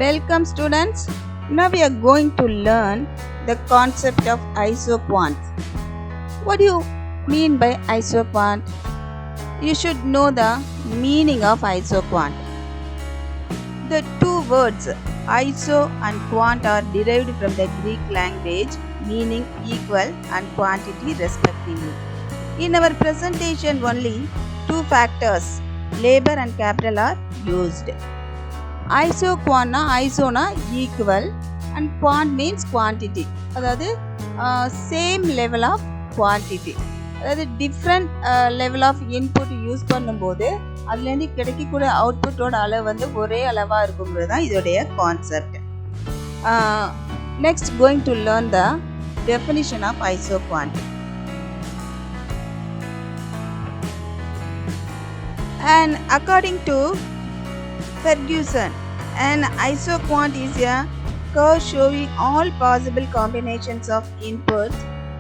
Welcome students. Now we are going to learn the concept of isoquant. What do you mean by isoquant? You should know the meaning of isoquant. The two words iso and quant are derived from the Greek language meaning equal and quantity respectively. In our presentation only two factors labor and capital are used. Isoquant na iso na equal and quant means quantity. அதாவது same level of quantity. அதாவது different level of input use பண்ணும்போது அதுலேருந்து கிடைக்கக்கூடிய அவுட்புட்டோட அளவு வந்து ஒரே அளவாக இருக்குங்கிறது தான் இதோடைய concept. Next going to learn the definition of isoquant. And according to Ferguson, an isoquant is a curve showing all possible combinations of inputs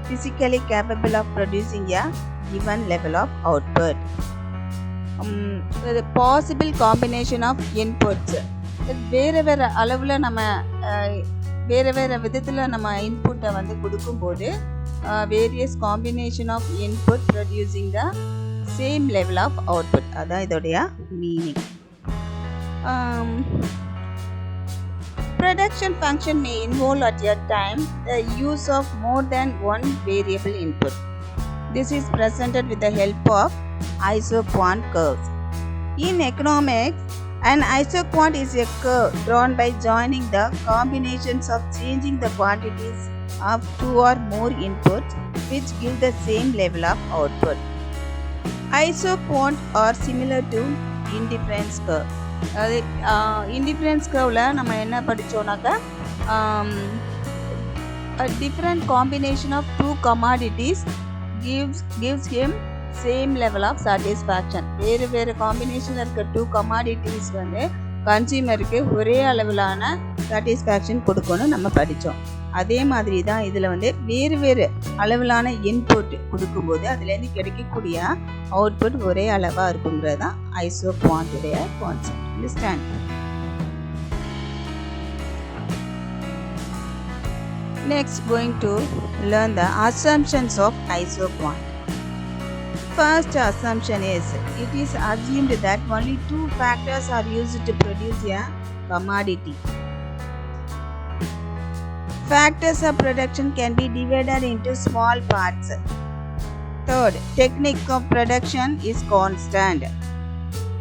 physically capable of producing a given level of output. The possible combination of inputs வேறு வேறு அளவில் நம்ம வேறு வேறு விதத்தில் நம்ம இன்புட்டை வந்து கொடுக்கும்போது various combination of input producing the same level of output, அதான் இதோடைய meaning. Production function may involve at a time the use of more than one variable input. This is presented with the help of isoquant curves. In economics, an isoquant is a curve drawn by joining the combinations of changing the quantities of two or more inputs which give the same level of output. Isoquant are similar to indifference curve. அது indifference கர்வில் நம்ம என்ன படித்தோம்னாக்கா different combination of two commodities gives him same level of satisfaction. வேறு வேறு காம்பினேஷனில் இருக்க two commodities வந்து கன்சியூமருக்கு ஒரே அளவிலான சாட்டிஸ்ஃபேக்ஷன் கொடுக்கணும்னு நம்ம படித்தோம். அதே மாதிரி தான் இதில் வந்து வேறு வேறு அளவிலான இன்புட் கொடுக்கும்போது அதுலேருந்து கிடைக்கக்கூடிய அவுட்புட் ஒரே அளவாக இருக்குங்கிறது தான் ஐசோகுவான்ட்டுடைய concept. Understand? Next going to learn the assumptions of isoquant. First assumption is it is assumed that only two factors are used to produce a commodity. Factors of production can be divided into small parts. Third, technique of production is constant.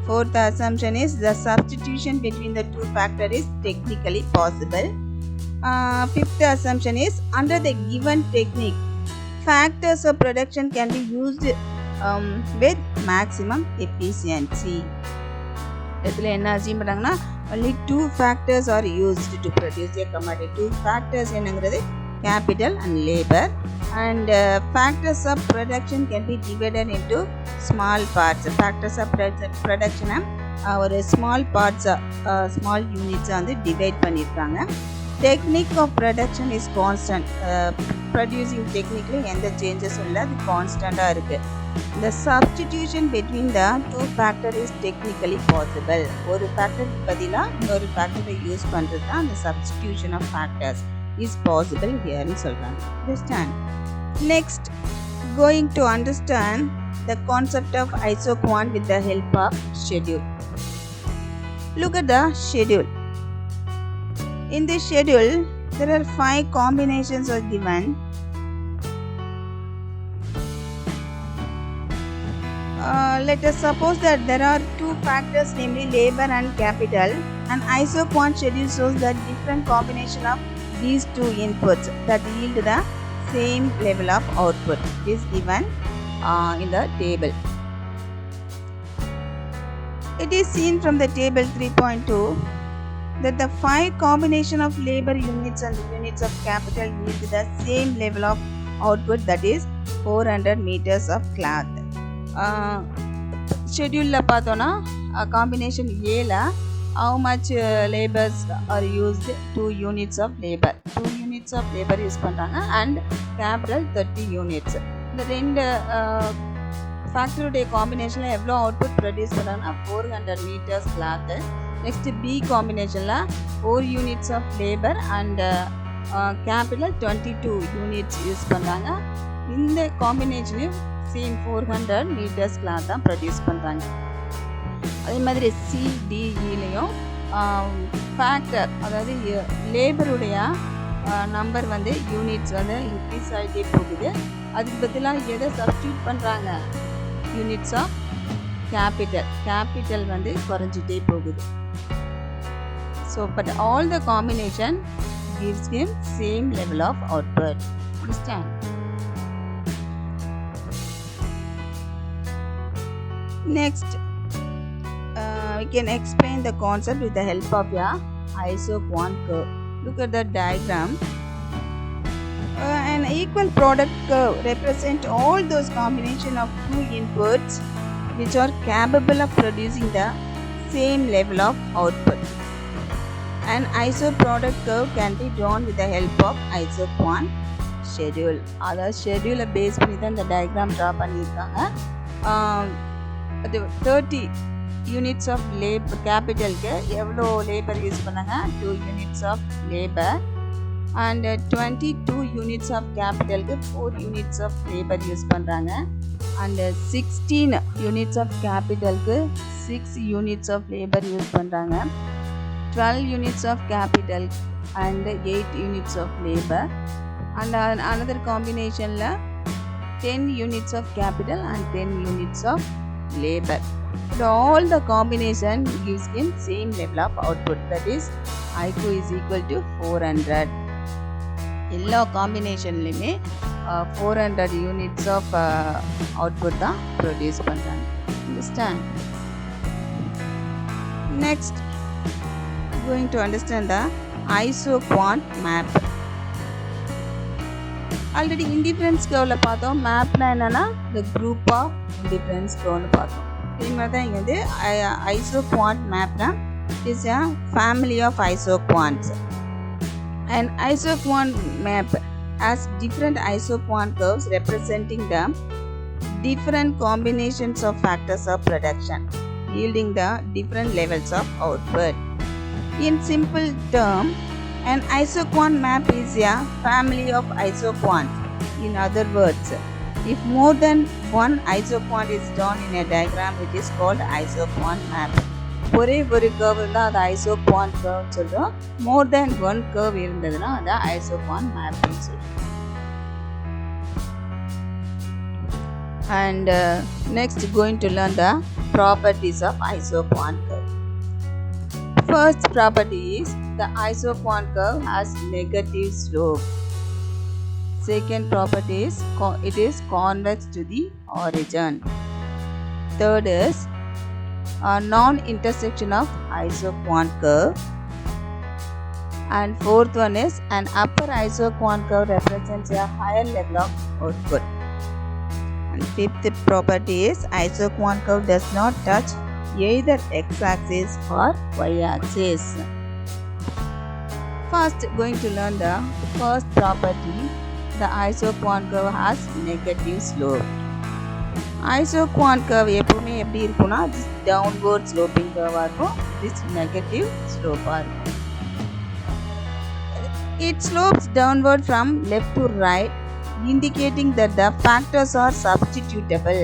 Fourth assumption is the substitution between the two factors is technically possible. Fifth assumption is under the given technique, factors of production can be used with maximum efficiency. இதில் என்ன assume பண்ணுறாங்கன்னா only two factors are used to produce a commodity. Two factors என்னங்கிறது capital and labor, and factors of production can be divided into small parts. Factors of production ஒரு small parts small units வந்து divide பண்ணியிருக்காங்க. Technique of production is constant. Producing technically எந்த சேஞ்சஸும் இல்லை, அது கான்ஸ்டண்ட்டாக இருக்குது. The substitution between the two factors is technically possible. ஒரு ஃபேக்டருக்கு பதிலாக இன்னொரு ஃபேக்டரை யூஸ் பண்ணுறது தான் அந்த substitution of factors is possible hereன்னு சொல்கிறாங்க. Understand? Next, going to understand the concept of isoquant with the help of schedule. Look at the schedule. In this schedule, there are 5 combinations are given. Let us suppose that there are two factors, namely labor and capital. An isoquant schedule shows the different combination of these two inputs that yield the same level of output. It is given in the table. It is seen from the table 3.2 that the 5 combination of labor units and units of capital yield the same level of output, that is 400 meters of cloth. ஷெட்யூலில் பார்த்தோன்னா combination ஏல how much labors are used? 2 units of labor. 2 units of labor use பண்ணுறாங்க and capital 30 units. இந்த ரெண்டு ஃபேக்டரியுடைய காம்பினேஷனில் எவ்வளோ output produce பண்ணுறாங்கன்னா 400 meters cloth next B காம்பினேஷனில் 4 units of labour and capital 22 units use பண்ணுறாங்க. இந்த காம்பினேஷனையும் சேம் 400 மீட்டர்ஸ் கிளாத் தான் ப்ரொடியூஸ் பண்ணுறாங்க. அதே மாதிரி சிடிஇலையும் ஃபேக்டர், அதாவது லேபருடைய நம்பர் வந்து யூனிட்ஸ் வந்து இன்க்ரீஸ் ஆகிட்டே போகுது. அதுக்கு பதிலாக எதை சப்ஸ்டியூட் பண்ணுறாங்க? யூனிட்ஸ் ஆஃப் கேபிட்டல் வந்து குறைஞ்சிட்டே போகுது. So but all the combination gives him same level of output. Understand? Next, we can explain the concept with the help of a isoquant curve. Look at the diagram. An equal product curve represents all those combination of two inputs which are capable of producing the same level of output. An isoproduct curve can be drawn with the help of isoquant schedule. அதாவது ஷெட்யூலை base பண்ணி தான் இந்த diagram draw பண்ணியிருக்காங்க. அது 30 units of labour கேபிட்டலுக்கு எவ்வளோ labour use பண்ணாங்க? 2 units of labour. And 22 units of கேபிட்டலுக்கு 4 units of labour use பண்ணுறாங்க. அண்ட் 16 யூனிட்ஸ் ஆஃப் கேபிட்டலுக்கு 6 யூனிட்ஸ் ஆஃப் லேபர் யூஸ் பண்ணுறாங்க. 12 units of capital and 8 units of labor, and another combination la 10 units of capital and 10 units of labor. So all the combination gives him same level of output, that is IQ is equal to 400. எல்லா காம்பினேஷன்லையுமே 400 units of output தான் produce பண்ணுறாங்க. Understand? Next, going to understand the isoquant map. Already indifference கர்வில் பார்த்தோம். மேப்னா என்னன்னா the group of indifference curve பார்த்தோம். இதே மாதிரி தான் இங்கே வந்து isoquant மேப்னா is a family of isoquants. An isoquant map has different isoquant curves representing the different combinations of factors of production, yielding the different levels of output. In simple term, an isoquant map is a family of isoquants. In other words, if more than one isoquant is drawn in a diagram, it is called isoquant map. ஒரே ஒரு curve இருந்தால் அது isoquant curve சொல்கிறோம். more than one curve இருந்ததுன்னா அது isoquant map சொல்கிறோம். And next going to learn the properties of isoquant curve. First property is the isoquant curve has negative slope. Second property is it is convex to the origin. Third is a non-intersection of isoquant curve. And fourth one is an upper isoquant curve represents a higher level of output. And fifth property is isoquant curve does not touch either x-axis or y-axis. First, going to learn the first property. The isoquant curve has negative slope. Isoquant curve எப்பவுமே எப்படி இருக்கும்னா this downward sloping curve இருக்கும். This negative slope இருக்கும். It slopes downward from left to right, indicating that the factors are substitutable.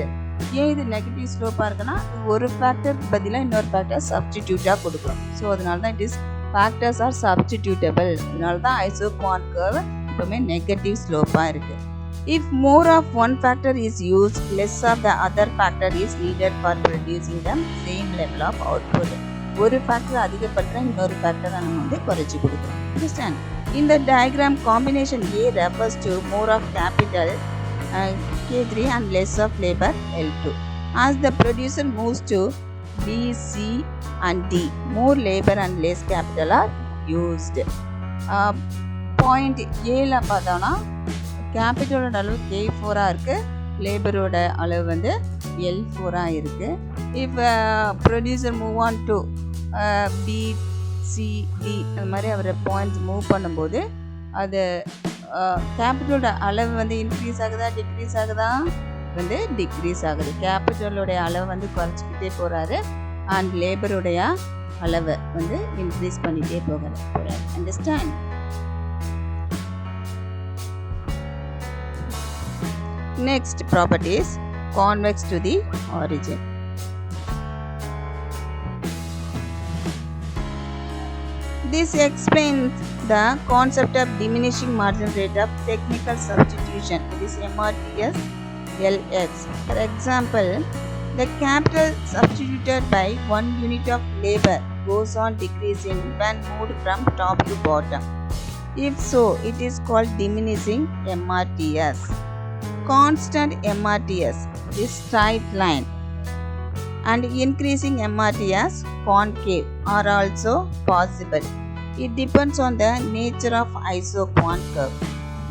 ஏன் இது negative ஸ்லோப்பாக இருக்குன்னா ஒரு ஃபேக்டருக்கு பதிலாக இன்னொரு ஃபேக்டர் சப்ஸ்டிடியூட்டாக கொடுக்குறோம். ஸோ அதனால தான் it is factors are substitutable. அதனால தான் ஐசோகுவான்ட் கர்வ் எப்பவுமே நெகட்டிவ் ஸ்லோப்பாக இருக்குது. If more of one factor is use, less of the other factor is needed for producing the same level of output. ஒரு factor அதிகப்படுத்துகிற இன்னொரு ஃபேக்டரை நம்ம வந்து குறைச்சி கொடுக்குறோம். Understand? In the diagram, combination A refers to more of capital K3 and less of labor L2. As the producer moves to B, C and D, more labor and less capital are used. Point A ல பார்த்தோம்னா கேபிட்டலோட அளவு K4 இருக்குது, லேபரோட அளவு வந்து L4 இருக்குது. If producer move on to B, C, D அந்த மாதிரி அவர் points move பண்ணும்போது அது கேபிட்டலோட அளவு வந்து இன்க்ரீஸ் ஆகுதா டிக்ரீஸ் ஆகுதா? வந்து டிக்ரீஸ் ஆகுது. கேபிட்டலோடைய அளவு வந்து குறைச்சிக்கிட்டே போகிறாரு அண்ட் லேபருடைய அளவை வந்து இன்க்ரீஸ் பண்ணிட்டே போகிறார். Understand? Next property is convex to the origin. This explains the concept of diminishing marginal rate of technical substitution. It is MRTS LX. For example, the capital substituted by 1 unit of labor goes on decreasing when moved from top to bottom. If so, it is called diminishing MRTS. Constant MRTS is straight line and increasing MRTS concave are also possible. It depends on the nature of isoquant curve.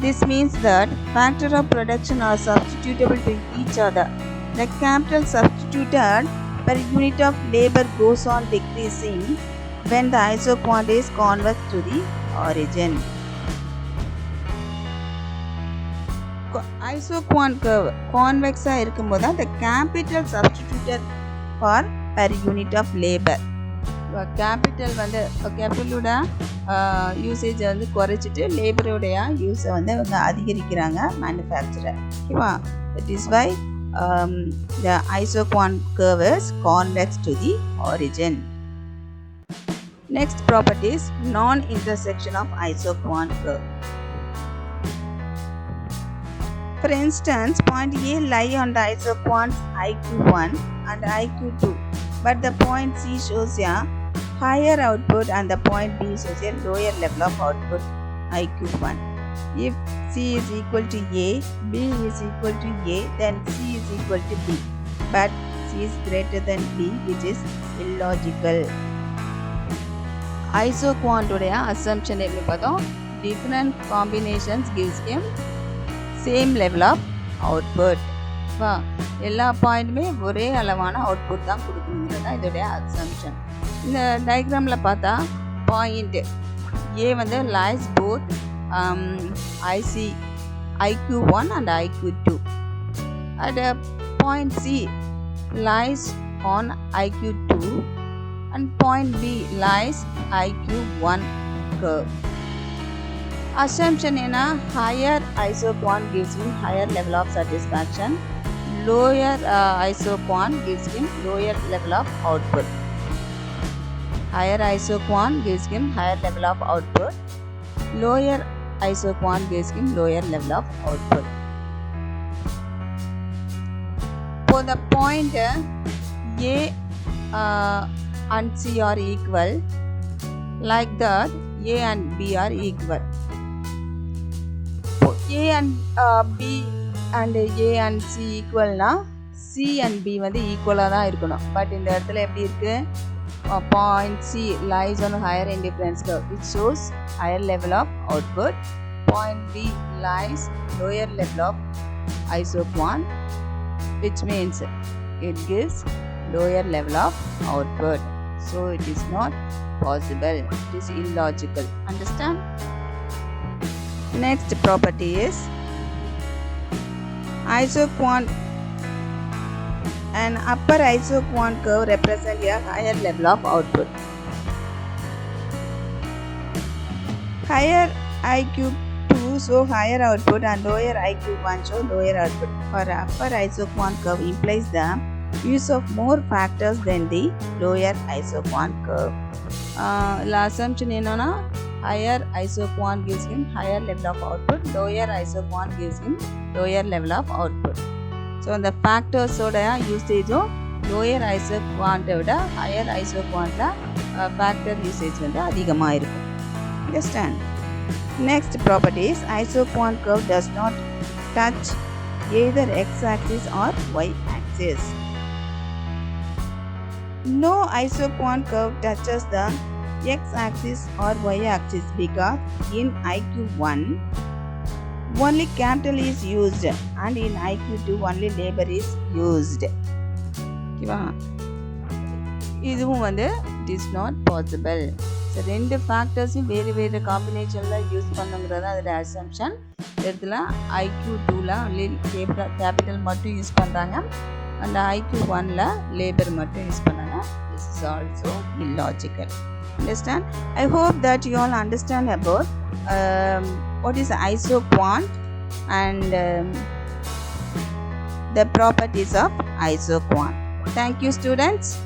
This means that factor of production are substitutable to each other. The capital substituted per unit of labor goes on decreasing when the isoquant is convex to the origin. Isoquant curve convex இருக்கும்போது the capital substituted for per unit of labor. Capital வந்து கேபிட்டலோட usage வந்து குறைச்சிட்டு லேபரோடைய யூஸை வந்து அவங்க அதிகரிக்கிறாங்க மேனுஃபேக்சரர். ஓகேவா? That is why the isoquant curve is convex to the origin. Next property is non-intersection of isoquant curve. For instance, point A lie on the isoquants IQ1 and IQ2, but the point C shows a higher output and the point B shows a lower level of output IQ1. If C is equal to A, B is equal to A, then C is equal to B. But C is greater than B, which is illogical. Isoquant உடைய assumption எப்படி பார்த்தோம்? Different combinations gives him same level of output. எல்லா பாயிண்ட்டுமே ஒரே அளவான output தான் கொடுக்கணுங்கிறது தான் இதோடைய assumption. இந்த டயக்ராமில் பார்த்தா பாயிண்ட் ஏ வந்து lies both IQ1 and IQ2. At point C lies on IQ2 and point B lies IQ1 curve. Assumption in a higher isoquant gives him higher level of satisfaction. Lower isoquant gives him lower level of output. Higher isoquant gives him higher level of output. Lower isoquant gives him lower level of output. For the point A and C are equal, like that A and B are equal. A and B and A and C ஈக்குவல்னா C and B வந்து ஈக்குவலாக தான் இருக்கணும். But இந்த இடத்துல எப்படி இருக்கு? Point C lies on higher indifference curve, which shows higher level of output. Point B lies lower level of isoquant, which means it gives lower level of output. So it is not possible. It is illogical. Understand? Next property is isoquant. An upper isoquant curve represents a higher level of output. Higher IQ2 show higher output and lower IQ1 show lower output. For upper isoquant curve implies the use of more factors than the lower isoquant curve. The assumption என்னன்னா higher isoquant gives him higher level of output, lower isoquant gives him lower level of output. So the factors ஓட யூசேஜும் lower isoquant விட higher isoquantல factor usage வந்து அதிகமாக இருக்கும். Understand? Next property is isoquant curve does not touch either x-axis or y-axis. No isoquant curve touches the x-axis or y-axis because in IQ1 only capital is used and in IQ2 only labor is used. ஓகேவா? இதுவும் வந்து it is not possible. So ரெண்டு ஃபேக்டர்ஸையும் வேறு வேறு காம்பினேஷனில் use பண்ணுங்கிறது அதோட assumption. இடத்துல IQ2ல் only capital மட்டும் யூஸ் பண்ணுறாங்க, அண்ட் IQ1ல் லேபர் மட்டும் யூஸ் பண்ணாங்க. It's is also illogical. Understand? I hope that you all understand about what is isoquant and the properties of isoquant. Thank you, students.